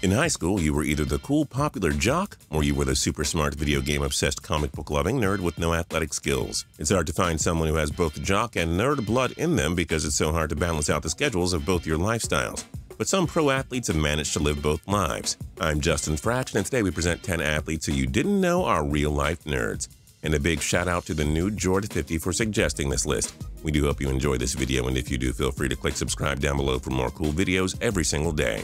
In high school, you were either the cool, popular jock, or you were the super smart, video game-obsessed, comic book-loving nerd with no athletic skills. It's hard to find someone who has both jock and nerd blood in them because it's so hard to balance out the schedules of both your lifestyles. But some pro athletes have managed to live both lives. I'm Justin Fraction, and today we present 10 athletes who you didn't know are real-life nerds. And a big shout-out to the new Jord50 for suggesting this list. We do hope you enjoy this video, and if you do, feel free to click subscribe down below for more cool videos every single day.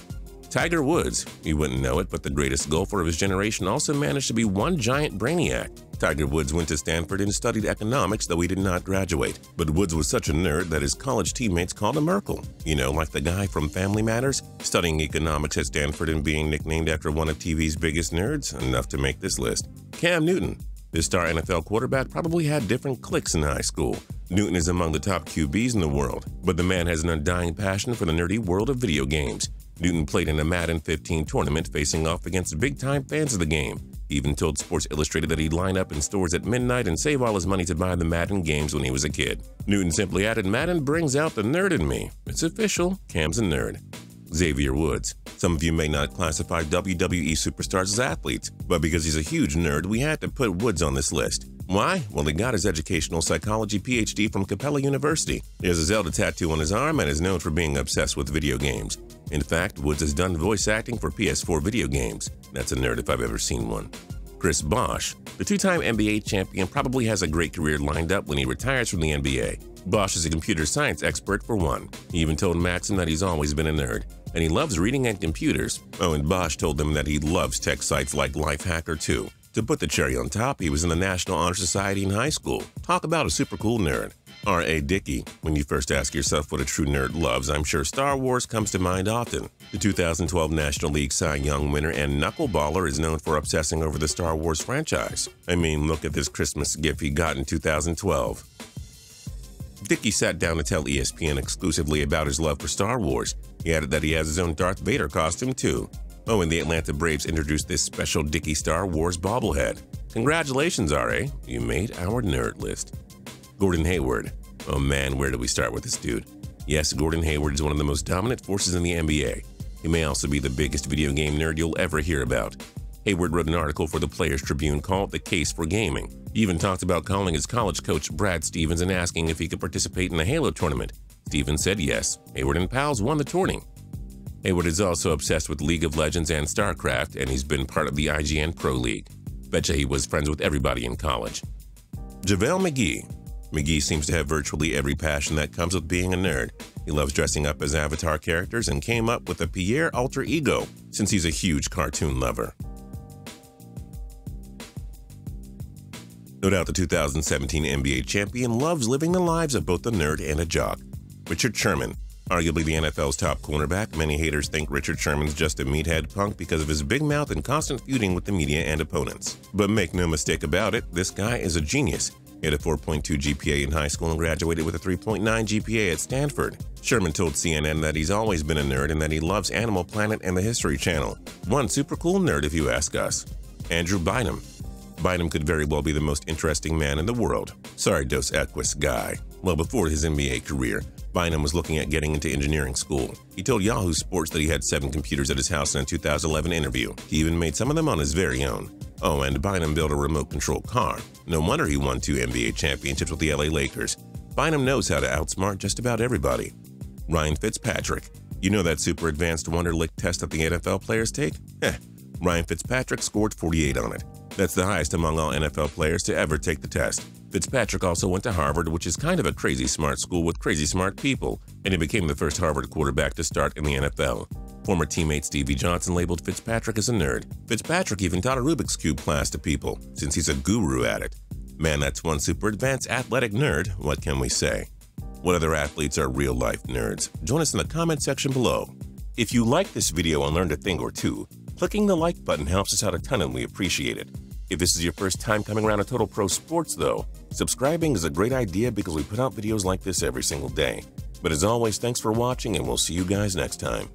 Tiger Woods. You wouldn't know it, but the greatest golfer of his generation also managed to be one giant brainiac. Tiger Woods went to Stanford and studied economics, though he did not graduate. But Woods was such a nerd that his college teammates called him Urkel. You know, like the guy from Family Matters? Studying economics at Stanford and being nicknamed after one of TV's biggest nerds? Enough to make this list. Cam Newton. This star NFL quarterback probably had different cliques in high school. Newton is among the top QBs in the world, but the man has an undying passion for the nerdy world of video games. Newton played in a Madden 15 tournament facing off against big-time fans of the game. He even told Sports Illustrated that he'd line up in stores at midnight and save all his money to buy the Madden games when he was a kid. Newton simply added, "Madden brings out the nerd in me." It's official, Cam's a nerd. Xavier Woods. Some of you may not classify WWE superstars as athletes, but because he's a huge nerd, we had to put Woods on this list. Why? Well, he got his educational psychology PhD from Capella University. He has a Zelda tattoo on his arm and is known for being obsessed with video games. In fact, Woods has done voice acting for PS4 video games. That's a nerd if I've ever seen one. Chris Bosh. The two-time NBA champion probably has a great career lined up when he retires from the NBA. Bosh is a computer science expert for one. He even told Maxim that he's always been a nerd, and he loves reading and computers. Oh, and Bosh told them that he loves tech sites like Lifehacker too. To put the cherry on top, he was in the National Honor Society in high school. Talk about a super cool nerd. R.A. Dickey. When you first ask yourself what a true nerd loves, I'm sure Star Wars comes to mind often. The 2012 National League Cy Young winner and knuckleballer is known for obsessing over the Star Wars franchise. I mean, look at this Christmas gift he got in 2012. Dickey sat down to tell ESPN exclusively about his love for Star Wars. He added that he has his own Darth Vader costume too. Oh, and the Atlanta Braves introduced this special Dickey Star Wars bobblehead. Congratulations, R.A. You made our nerd list. Gordon Hayward. Oh man, where do we start with this dude? Yes, Gordon Hayward is one of the most dominant forces in the NBA. He may also be the biggest video game nerd you'll ever hear about. Hayward wrote an article for the Players Tribune called The Case for Gaming. He even talked about calling his college coach Brad Stevens and asking if he could participate in the Halo tournament. Stevens said yes. Hayward and pals won the tourney. Hayward is also obsessed with League of Legends and StarCraft, and he's been part of the IGN Pro League. Betcha he was friends with everybody in college. JaVale McGee. McGee seems to have virtually every passion that comes with being a nerd. He loves dressing up as avatar characters and came up with a Pierre alter ego since he's a huge cartoon lover. No doubt the 2017 NBA champion loves living the lives of both a nerd and a jock. Richard Sherman. Arguably the NFL's top cornerback, many haters think Richard Sherman's just a meathead punk because of his big mouth and constant feuding with the media and opponents. But make no mistake about it, this guy is a genius. He had a 4.2 GPA in high school and graduated with a 3.9 GPA at Stanford. Sherman told CNN that he's always been a nerd and that he loves Animal Planet and the History Channel. One super cool nerd if you ask us. Andrew Bynum. Bynum could very well be the most interesting man in the world. Sorry, Dos Equis guy. Well, before his NBA career, Bynum was looking at getting into engineering school. He told Yahoo Sports that he had 7 computers at his house in a 2011 interview. He even made some of them on his very own. Oh, and Bynum built a remote-control car. No wonder he won 2 NBA championships with the LA Lakers. Bynum knows how to outsmart just about everybody. Ryan Fitzpatrick. You know that super advanced Wonderlic test that the NFL players take? Ryan Fitzpatrick scored 48 on it. That's the highest among all NFL players to ever take the test. Fitzpatrick also went to Harvard, which is kind of a crazy smart school with crazy smart people, and he became the first Harvard quarterback to start in the NFL. Former teammate Stevie Johnson labeled Fitzpatrick as a nerd. Fitzpatrick even taught a Rubik's Cube class to people, since he's a guru at it. Man, that's one super advanced athletic nerd, what can we say? What other athletes are real-life nerds? Join us in the comment section below. If you liked this video and learned a thing or two, clicking the like button helps us out a ton and we appreciate it. If this is your first time coming around to Total Pro Sports though, subscribing is a great idea because we put out videos like this every single day. But as always, thanks for watching and we'll see you guys next time.